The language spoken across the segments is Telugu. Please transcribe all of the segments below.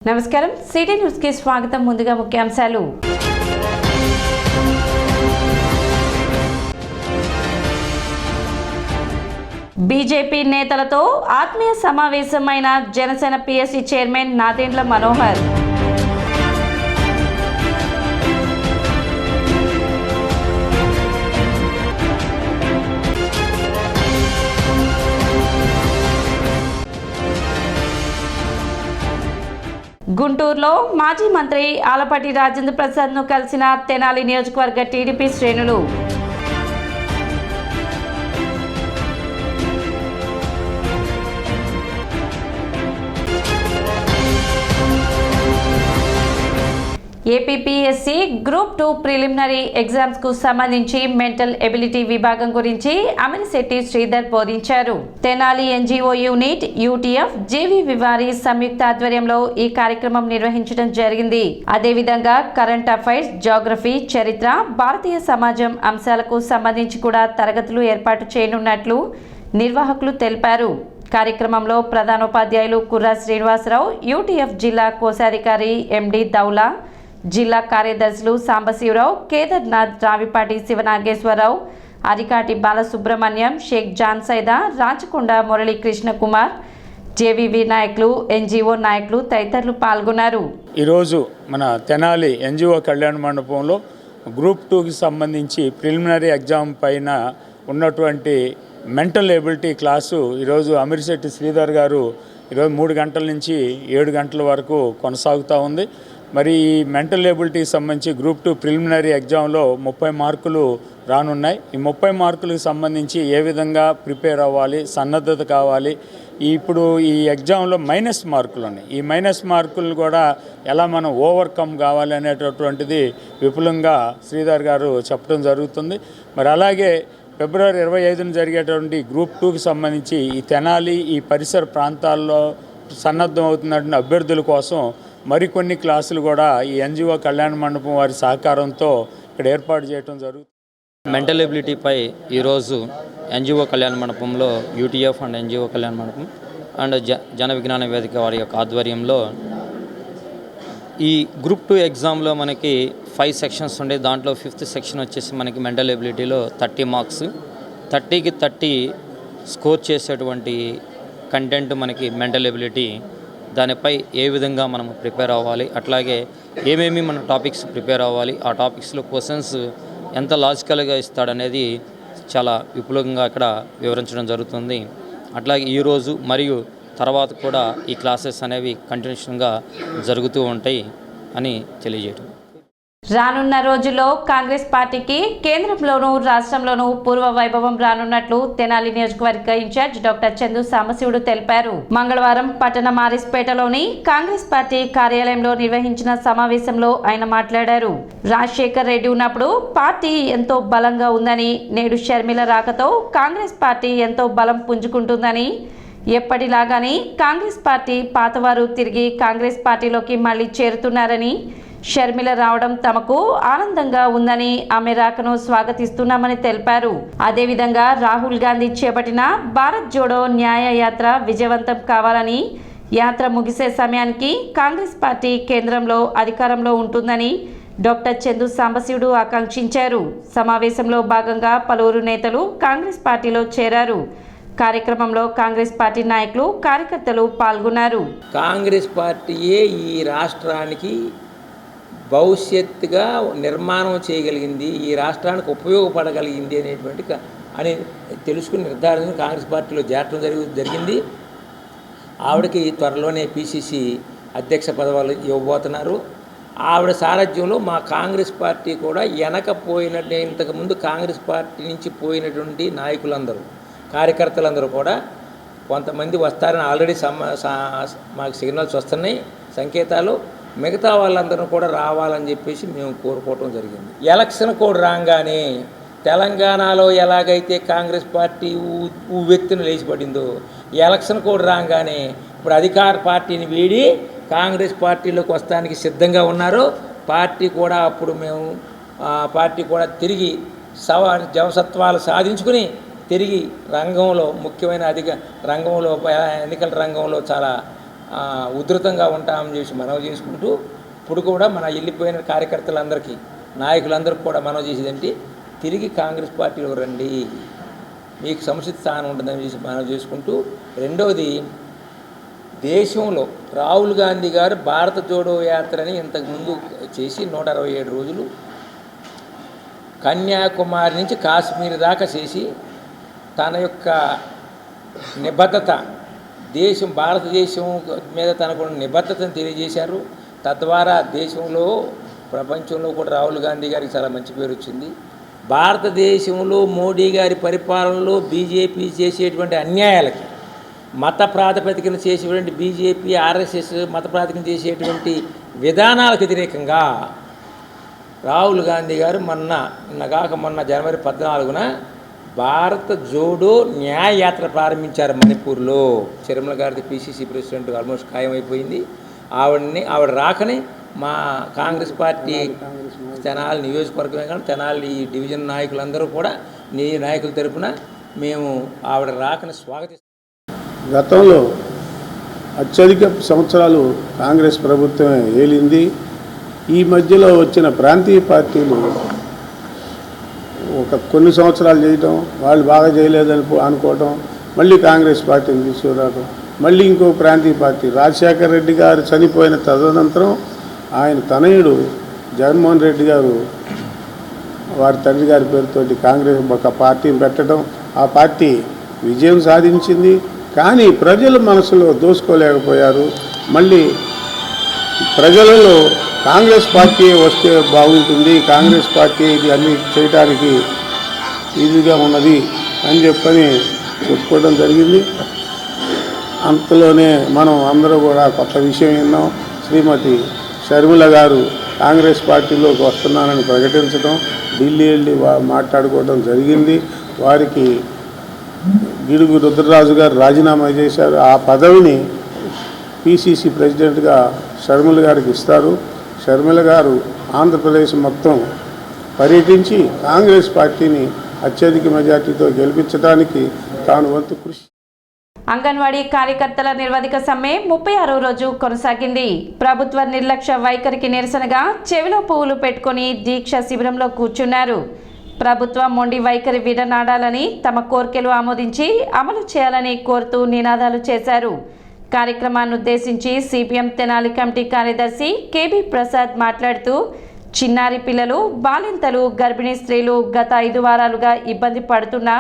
నమస్కారం సిటీ న్యూస్ కి స్వాగతం. ముందుగా ముఖ్యాంశాలు. బీజేపీ నేతలతో ఆత్మీయ సమావేశమైన జనసేన పిఎస్సి చైర్మన్ నాదెండ్ల మనోహర్. గుంటూరులో మాజీ మంత్రి ఆలపాటి రాజేంద్ర ప్రసాద్ను కలిసిన తెనాలి నియోజకవర్గ టీడీపీ శ్రేణులు. ఏపీపీఎస్సీ గ్రూప్ 2 ప్రిలిమినరీ ఎగ్జామ్స్ కు సంబంధించి మెంటల్ ఎబిలిటీ విభాగం గురించి అమినిశెట్టి శ్రీధర్ బోధించారు. తెనాలి ఎన్జీఓ యూనిట్ యూటీఎఫ్ జీవి వివారి సంయుక్త ఆధ్వర్యంలో ఈ కార్యక్రమం నిర్వహించడం జరిగింది. అదేవిధంగా కరెంట్ అఫైర్స్, జాగ్రఫీ, చరిత్ర, భారతీయ సమాజం అంశాలకు సంబంధించి కూడా తరగతులు ఏర్పాటు చేయనున్నట్లు నిర్వాహకులు తెలిపారు. కార్యక్రమంలో ప్రధానోపాధ్యాయులు కుర్రా శ్రీనివాసరావు, యూటీఎఫ్ జిల్లా కోశాధికారి ఎండి దౌలా, జిల్లా కార్యదర్శులు సాంబశివరావు, కేదార్నాథ్, రావిపాటి శివనాగేశ్వరరావు, అరికాటి బాలసుబ్రహ్మణ్యం, షేక్ జాన్ సైదా, రాచకొండ మురళీ కృష్ణ కుమార్, జేవీవి నాయకులు, ఎన్జీఓ నాయకులు తదితరులు పాల్గొన్నారు. ఈరోజు మన తెనాలి ఎన్జీఓ కళ్యాణ మండపంలో గ్రూప్ 2కి సంబంధించి ప్రిలిమినరీ ఎగ్జామ్ పైన ఉన్నటువంటి మెంటల్ ఎబిలిటీ క్లాసు ఈరోజు అమినిశెట్టి శ్రీధర్ గారు ఈరోజు 3 గంటల నుంచి 7 గంటల వరకు కొనసాగుతూ ఉంది. మరి ఈ మెంటల్ ఎబిలిటీకి సంబంధించి గ్రూప్ 2 ప్రిలిమినరీ ఎగ్జామ్లో 30 మార్కులు రానున్నాయి. ఈ 30 మార్కులకు సంబంధించి ఏ విధంగా ప్రిపేర్ అవ్వాలి, సన్నద్ధత కావాలి, ఇప్పుడు ఈ ఎగ్జామ్లో మైనస్ మార్కులు ఉన్నాయి. ఈ మైనస్ మార్కులు కూడా ఎలా మనం ఓవర్కమ్ కావాలి అనేటటువంటిది విపులంగా శ్రీధర్ గారు చెప్పడం జరుగుతుంది. మరి అలాగే ఫిబ్రవరి 25న జరిగేటువంటి గ్రూప్ 2కి సంబంధించి ఈ తెనాలి, ఈ పరిసర ప్రాంతాల్లో సన్నద్ధం అవుతున్నటువంటి అభ్యర్థుల కోసం మరికొన్ని క్లాసులు కూడా ఈ ఎన్జీఓ కళ్యాణ మండపం వారి సహకారంతో ఇక్కడ ఏర్పాటు చేయడం జరుగుతుంది. మెంటల్ ఎబిలిటీపై ఈరోజు ఎన్జీఓ కళ్యాణ మండపంలో యూటీఎఫ్ అండ్ ఎన్జీఓ కళ్యాణ మండపం అండ్ జన విజ్ఞాన వేదిక వారి యొక్క ఆధ్వర్యంలో ఈ గ్రూప్ 2 ఎగ్జామ్లో మనకి 5 సెక్షన్స్ ఉండే, దాంట్లో 5th సెక్షన్ వచ్చేసి మనకి మెంటల్ ఎబిలిటీలో 30 మార్క్స్, 30కి 30 స్కోర్ చేసేటువంటి కంటెంట్ మనకి మెంటల్ ఎబిలిటీ. దానిపై ఏ విధంగా మనం ప్రిపేర్ అవ్వాలి, అట్లాగే ఏమేమి మన టాపిక్స్ ప్రిపేర్ అవ్వాలి, ఆ టాపిక్స్లో క్వశ్చన్స్ ఎంత లాజికల్గా ఇస్తాడనేది చాలా విపులంగా ఇక్కడ వివరించడం జరుగుతుంది. అట్లాగే ఈరోజు మరియు తర్వాత కూడా ఈ క్లాసెస్ అనేవి కంటిన్యూషన్గా జరుగుతూ ఉంటాయి అని తెలియజేయడం. రానున్న రోజుల్లో కాంగ్రెస్ పార్టీకి కేంద్రంలోనూ రాష్ట్రంలోనూ పూర్వ వైభవం రానున్నట్లు తెనాలి నియోజకవర్గ ఇన్ఛార్జ్ డాక్టర్ చందు సాంబశివుడు తెలిపారు. మంగళవారం పట్టణ మారిస్పేటలోని కాంగ్రెస్ పార్టీ కార్యాలయంలో నిర్వహించిన సమావేశంలో ఆయన మాట్లాడారు. రాజశేఖర్ రెడ్డి ఉన్నప్పుడు పార్టీ ఎంతో బలంగా ఉందని, నేడు షర్మిల రాకతో కాంగ్రెస్ పార్టీ ఎంతో బలం పుంజుకుంటుందని, ఎప్పటిలాగానే కాంగ్రెస్ పార్టీ పాతవారు తిరిగి కాంగ్రెస్ పార్టీలోకి మళ్లీ చేరుతున్నారని, షర్మిల రావడం తమకు ఆనందంగా ఉందని, ఆమె రాకను స్వాగతిస్తున్నామని తెలిపారు. అదేవిధంగా రాహుల్ గాంధీ చేపట్టిన భారత్ జోడో న్యాయ యాత్ర విజయవంతం కావాలని, యాత్ర ముగిసే సమయానికి కాంగ్రెస్ పార్టీ కేంద్రంలో అధికారంలో ఉంటుందని డాక్టర్ చందు సాంబశివుడు ఆకాంక్షించారు. సమావేశంలో భాగంగా పలువురు నేతలు కాంగ్రెస్ పార్టీలో చేరారు. కార్యక్రమంలో కాంగ్రెస్ పార్టీ నాయకులు, కార్యకర్తలు పాల్గొన్నారు. కాంగ్రెస్ పార్టీయే ఈ రాష్ట్రానికి భవిష్యత్తుగా నిర్మాణం చేయగలిగింది, ఈ రాష్ట్రానికి ఉపయోగపడగలిగింది అనేటువంటి అని తెలుసుకుని నిర్ధారణ కాంగ్రెస్ పార్టీలో చేరటం జరిగింది. ఆవిడకి త్వరలోనే పిసిసి అధ్యక్ష పదవులు ఇవ్వబోతున్నారు. ఆవిడ సారథ్యంలో మా కాంగ్రెస్ పార్టీ కూడా వెనకపోయినట్టు, ఇంతకుముందు కాంగ్రెస్ పార్టీ నుంచి పోయినటువంటి నాయకులందరూ, కార్యకర్తలందరూ కూడా కొంతమంది వస్తారని ఆల్రెడీ మాకు సిగ్నల్స్ వస్తున్నాయి, సంకేతాలు. మిగతా వాళ్ళందరూ కూడా రావాలని చెప్పేసి మేము కోరుకోవటం జరిగింది. ఎలక్షన్ కోడ్ రాగానే తెలంగాణలో ఎలాగైతే కాంగ్రెస్ పార్టీ ఉవ్వెత్తున లేచిపడిందో, ఎలక్షన్ కోడ్ రాగానే ఇప్పుడు అధికార పార్టీని వీడి కాంగ్రెస్ పార్టీలోకి వస్తానికి సిద్ధంగా ఉన్నారు. పార్టీ కూడా అప్పుడు మేము పార్టీ కూడా తిరిగి జవసత్వాలు సాధించుకుని తిరిగి రంగంలో, ముఖ్యమైన రంగంలో, ఎన్నికల రంగంలో చాలా ఉధృతంగా ఉంటామని చేసి మనవి చేసుకుంటూ ఇప్పుడు కూడా మన వెళ్ళిపోయిన కార్యకర్తలందరికీ నాయకులందరికీ కూడా మనవి చేసేదంటే తిరిగి కాంగ్రెస్ పార్టీలో రండి, మీకు సముచిత స్థానం ఉంటుందని చేసి మనవి చేసుకుంటూ, రెండవది దేశంలో రాహుల్ గాంధీ గారు భారత జోడో యాత్రని ఇంతకుముందు చేసి 167 రోజులు కన్యాకుమారి నుంచి కాశ్మీర్ దాకా చేసి తన యొక్క నిబద్ధత భారతదేశం మీద తనకున్న నిబద్ధతను తెలియజేశారు. తద్వారా దేశంలో ప్రపంచంలో కూడా రాహుల్ గాంధీ గారికి చాలా మంచి పేరు వచ్చింది. భారతదేశంలో మోడీ గారి పరిపాలనలో బీజేపీ చేసేటువంటి అన్యాయాలకి, మత ప్రాతిపదికన చేసేటువంటి బీజేపీ ఆర్ఎస్ఎస్ మత ప్రాతిపదికన చేసేటువంటి విధానాలకు వ్యతిరేకంగా రాహుల్ గాంధీ గారు మొన్న జనవరి 14న భారత జోడో న్యాయ యాత్ర ప్రారంభించారు మణిపూర్లో. చిరుమల గారి పిసిసి ప్రెసిడెంట్ ఆల్మోస్ట్ ఖాయమైపోయింది. ఆవిడ రాకని మా కాంగ్రెస్ పార్టీ తెనాలి నియోజకవర్గమే కానీ తెనాలి డివిజన్ నాయకులందరూ కూడా నాయకుల తరపున మేము ఆవిడ రాకని స్వాగతిస్తాం. గతంలో అత్యధిక సంవత్సరాలు కాంగ్రెస్ ప్రభుత్వమే ఏలింది. ఈ మధ్యలో వచ్చిన ప్రాంతీయ పార్టీలు కొన్ని సంవత్సరాలు చేయటం, వాళ్ళు బాగా చేయలేదని అనుకోవటం, మళ్ళీ కాంగ్రెస్ పార్టీని తీసుకురావడం, మళ్ళీ ఇంకో ప్రాంతీయ పార్టీ రాజశేఖర రెడ్డి గారు చనిపోయిన తదనంతరం ఆయన తనయుడు జగన్మోహన్ రెడ్డి గారు వారి తండ్రి గారి పేరుతోటి కాంగ్రెస్ ఒక పార్టీని పెట్టడం, ఆ పార్టీ విజయం సాధించింది. కానీ ప్రజల మనసులో దోసుకోలేకపోయారు. మళ్ళీ ప్రజలలో కాంగ్రెస్ పార్టీ వస్తే బాగుంటుంది, కాంగ్రెస్ పార్టీ ఇది అన్నీ చేయటానికి ఈజీగా ఉన్నది అని చెప్పని చెప్పుకోవడం జరిగింది. అంతలోనే మనం అందరూ కూడా కొత్త విషయం విన్నాం. శ్రీమతి షర్మిల గారు కాంగ్రెస్ పార్టీలోకి వస్తున్నానని ప్రకటించడం, ఢిల్లీ వెళ్ళి మాట్లాడుకోవడం జరిగింది. వారికి గిడుగు రుద్రరాజు గారు రాజీనామా చేశారు. ఆ పదవిని పిసిసి ప్రెసిడెంట్గా షర్మిల గారికి ఇస్తారు. షర్మిల గారు ఆంధ్రప్రదేశ్ మొత్తం పర్యటించి కాంగ్రెస్ పార్టీని అత్యధిక మెజార్టీతో గెలిపించడానికి తాను వంతు కృషి. అంగన్వాడీ కార్యకర్తల నిర్వధిక సమ్మె 36వ రోజు కొనసాగింది. ప్రభుత్వ నిర్లక్ష్య వైఖరికి నిరసనగా చెవిలో పువ్వులు పెట్టుకుని దీక్ష శిబిరంలో కూర్చున్నారు. ప్రభుత్వం మొండి వైఖరి విడనాడాలని, తమ కోర్కెలు ఆమోదించి అమలు చేయాలని కోరుతూ నినాదాలు చేశారు. కార్యక్రమాన్ని ఉద్దేశించి సిపిఎం తెనాలి కమిటీ కార్యదర్శి కేబీ ప్రసాద్ మాట్లాడుతూ, చిన్నారి పిల్లలు, బాలింతలు, గర్భిణీ స్త్రీలు గత 5 వారాలుగా ఇబ్బంది పడుతున్నా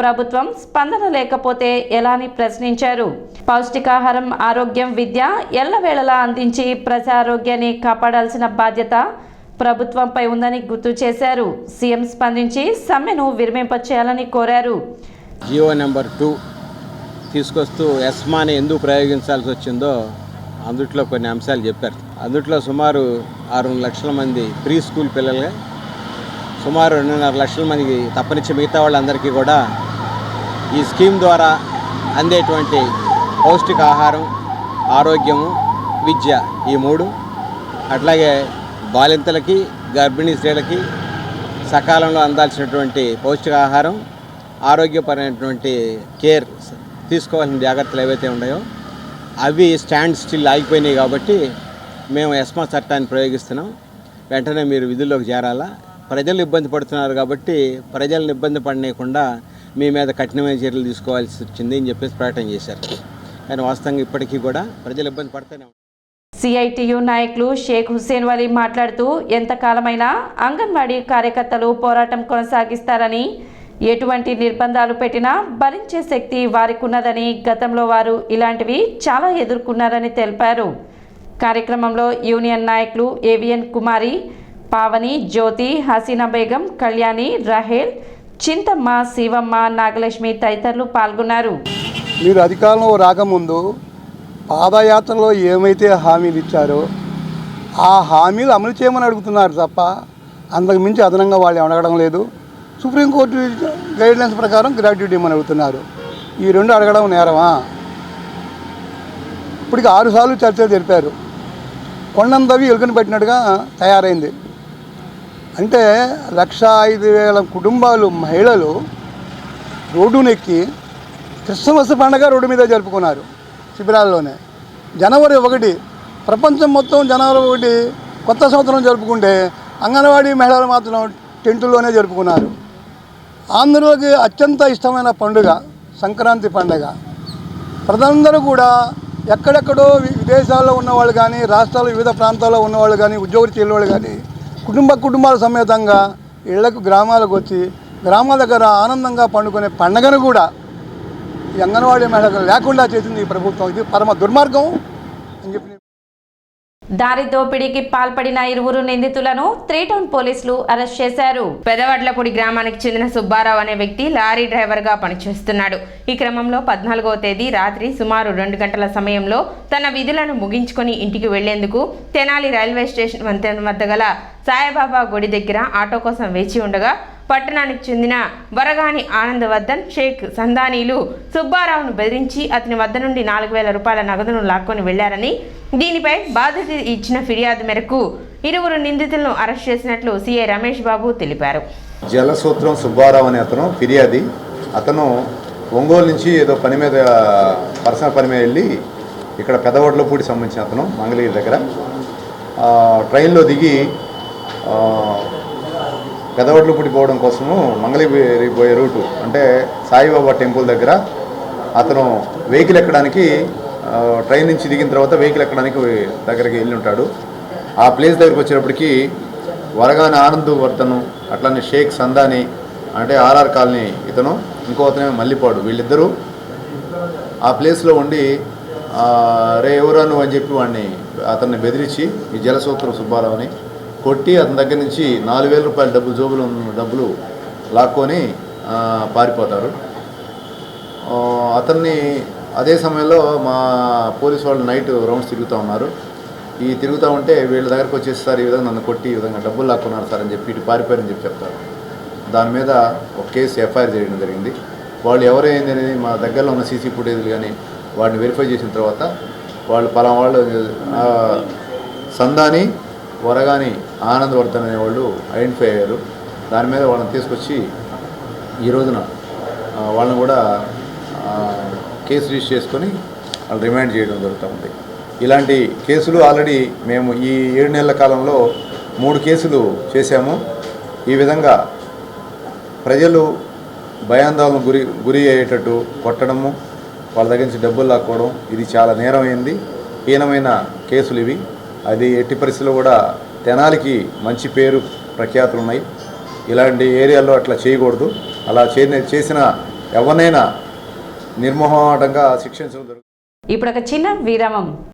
ప్రభుత్వం స్పందన లేకపోతే ఎలా అని ప్రశ్నించారు. పౌష్టికాహారం, ఆరోగ్యం, విద్య ఎల్లవేళలా అందించి ప్రజా ఆరోగ్యాన్ని కాపాడాల్సిన బాధ్యత ప్రభుత్వంపై ఉందని గుర్తు చేశారు. సీఎం స్పందించి సమ్మెను విరమింపచేయాలని కోరారు. జియో నెంబర్ 2 తీసుకొస్తూ ఎస్మాని ఎందుకు ప్రయోగించాల్సి వచ్చిందో అందుట్లో కొన్ని అంశాలు చెప్పారు. అందుట్లో సుమారు 6 లక్షల మంది ప్రీ స్కూల్ పిల్లలే, సుమారు 2.5 లక్షల మందికి తప్పనిచ్చి మిగతా వాళ్ళందరికీ కూడా ఈ స్కీమ్ ద్వారా అందేటువంటి పౌష్టికాహారం, ఆరోగ్యము, విద్య ఈ 3, అట్లాగే బాలింతలకి, గర్భిణీ స్త్రీలకి సకాలంలో అందాల్సినటువంటి పౌష్టికాహారం, ఆరోగ్యపరమైనటువంటి కేర్ తీసుకోవాల్సిన జాగ్రత్తలు ఏవైతే ఉన్నాయో అవి స్టాండ్ స్టిల్ ఆగిపోయినాయి. కాబట్టి మేము ఎస్మా చట్టాన్ని ప్రయోగిస్తున్నాం. వెంటనే మీరు విధుల్లోకి చేరాలా, ప్రజలు ఇబ్బంది పడుతున్నారు కాబట్టి ప్రజలను ఇబ్బంది పడనీయకుండా మీ మీద కఠినమైన చర్యలు తీసుకోవాల్సి వచ్చింది అని చెప్పేసి ప్రకటన చేశారు. కానీ వాస్తవంగా ఇప్పటికీ కూడా ప్రజలు ఇబ్బంది పడుతూనే ఉంటారు. సిఐటియు నాయకులు షేక్ హుస్సేన్ వలీ మాట్లాడుతూ, ఎంతకాలమైనా అంగన్వాడీ కార్యకర్తలు పోరాటం కొనసాగిస్తారని, ఎటువంటి నిర్బంధాలు పెట్టినా భరించే శక్తి వారికి ఉన్నదని, గతంలో వారు ఇలాంటివి చాలా ఎదుర్కొన్నారని తెలిపారు. కార్యక్రమంలో యూనియన్ నాయకులు ఏవిఎన్ కుమారి, పావని, జ్యోతి, హసీనా బేగం, కళ్యాణి, రహేల్, చింతమ్మ, శివమ్మ, నాగలక్ష్మి తదితరులు పాల్గొన్నారు. మీరు అధికారంలో రాకముందు పాదయాత్రలో ఏమైతే హామీలు ఇచ్చారో ఆ హామీలు అమలు చేయమని అడుగుతున్నారు తప్ప అంతకు మించి అదనంగా వాళ్ళు అడగడం లేదు. సుప్రీంకోర్టు గైడ్లైన్స్ ప్రకారం గ్రాట్యుటీ ఇవ్వమని అడుగుతున్నారు. ఈ 2 అడగడం నేరమా? ఇప్పటికి 6 సార్లు చర్చ జరిపారు. కొండందవి ఎలుకని పెట్టినట్టుగా తయారైంది. అంటే 1,05,000 కుటుంబాలు, మహిళలు రోడ్డునెక్కి క్రిస్మస్ పండుగ రోడ్డు మీద జరుపుకున్నారు శిబిరాల్లోనే. జనవరి 1 ప్రపంచం మొత్తం జనవరి 1 కొత్త సంవత్సరం జరుపుకుంటే అంగన్వాడీ మహిళలు మాత్రం టెంటులోనే జరుపుకున్నారు. ఆంధ్రులకి అత్యంత ఇష్టమైన పండుగ సంక్రాంతి పండుగ. ప్రజలందరూ కూడా ఎక్కడెక్కడో విదేశాల్లో ఉన్నవాళ్ళు కానీ, రాష్ట్రాల వివిధ ప్రాంతాల్లో ఉన్నవాళ్ళు కానీ, ఉద్యోగరీత్యా వాళ్ళు కానీ కుటుంబాల సమేతంగా ఇళ్లకు గ్రామాలకు వచ్చి గ్రామాల దగ్గర ఆనందంగా పండుకునే పండుగను కూడా ఈ అంగన్వాడీ మహిళలు లేకుండా చేసింది ఈ ప్రభుత్వం. ఇది పరమ దుర్మార్గం అని చెప్పి. దారి దోపిడీకి పాల్పడిన 2 నిందితులను 3 టౌన్ పోలీసులు అరెస్ట్ చేశారు. పెదవడ్లపూడి గ్రామానికి చెందిన సుబ్బారావు అనే వ్యక్తి లారీ డ్రైవర్గా పనిచేస్తున్నాడు. ఈ క్రమంలో 14వ తేదీ రాత్రి సుమారు 2 గంటల సమయంలో తన విధులను ముగించుకొని ఇంటికి వెళ్లేందుకు తెనాలి రైల్వే స్టేషన్ వంతెన వద్ద గల సాయిబాబా గుడి దగ్గర ఆటో కోసం వేచి ఉండగా పట్టణానికి చెందిన వరగాని ఆనందవర్ధన్, షేక్ సందానీలు సుబ్బారావును బెదిరించి అతని వద్ద నుండి 4,000 రూపాయల నగదును లాక్కొని వెళ్లారని, దీనిపై బాధిత ఇచ్చిన ఫిర్యాదు మేరకు 2 నిందితులను అరెస్ట్ చేసినట్లు సిఐ రమేష్ బాబు తెలిపారు. జలసూత్రం సుబ్బారావు అనే అతను ఫిర్యాది. అతను ఒంగోలు నుంచి ఏదో పర్సనల్ పని మీద వెళ్ళి ఇక్కడ పెదవడ్లపూడి సంబంధించిన అతను మంగళగిరి దగ్గర ట్రైన్లో దిగి పెదవడ్లపూడి పోవడం కోసము మంగళగిరి పోయే రూటు అంటే సాయిబాబా టెంపుల్ దగ్గర అతను వెహికల్ ఎక్కడానికి ట్రైన్ నుంచి దిగిన తర్వాత వెహికల్ ఎక్కడానికి దగ్గరికి వెళ్ళి ఉంటాడు. ఆ ప్లేస్ దగ్గరికి వచ్చేటప్పటికి వరగాని ఆనందవర్ధను, అట్లానే షేక్ సందాని అంటే ఆర్ఆర్ కాలనీ ఇతను, ఇంకో అతనే మల్లిపాడు, వీళ్ళిద్దరూ ఆ ప్లేస్లో ఉండి రే ఎవరా నువ్వు అని చెప్పి అతన్ని బెదిరించి ఈ జలసూత్రం సుబ్బారావుని కొట్టి అతని దగ్గర నుంచి 4,000 రూపాయల డబ్బులు లాక్కొని పారిపోతారు. అతన్ని అదే సమయంలో మా పోలీసు వాళ్ళు నైట్ రౌండ్స్ తిరుగుతూ ఉన్నారు. తిరుగుతూ ఉంటే వీళ్ళ దగ్గరకు వచ్చేసి సార్ ఈ విధంగా నన్ను కొట్టి ఈ విధంగా డబ్బులు లాక్కున్నారు సార్ అని చెప్పి ఇటు పారిపోయారని చెప్పి చెప్తారు. దాని మీద ఒక కేసు ఎఫ్ఐఆర్ చేయడం జరిగింది. వాళ్ళు ఎవరైంది అనేది మా దగ్గరలో ఉన్న సీసీ ఫుటేజ్లు కానీ వాటిని వెరిఫై చేసిన తర్వాత వాళ్ళు సందాని, వరగాని ఆనందవర్ధన్ అనేవాళ్ళు ఐడెంటిఫై అయ్యారు. దాని మీద వాళ్ళని తీసుకొచ్చి ఈ రోజున వాళ్ళని కూడా కేసు రిజిస్టర్ చేసుకొని వాళ్ళు రిమాండ్ చేయడం జరుగుతూ ఉంది. ఇలాంటి కేసులు ఆల్రెడీ మేము ఈ 7 నెలల కాలంలో 3 కేసులు చేశాము. ఈ విధంగా ప్రజలు భయాందోళన గురి అయ్యేటట్టు కొట్టడము, వాళ్ళ దగ్గర నుంచి డబ్బులు లాక్కోవడం ఇది చాలా నేరమైంది, హీనమైన కేసులు ఇవి. అది ఎట్టి పరిస్థితుల్లో కూడా తెనాలికి మంచి పేరు ప్రఖ్యాతులు ఉన్నాయి. ఇలాంటి ఏరియాల్లో అట్లా చేయకూడదు. అలా చేసిన ఎవరినైనా నిర్మోహమాటంగా శిక్షించడం జరుగుతుంది. ఇప్పుడు ఒక చిన్న విరామం.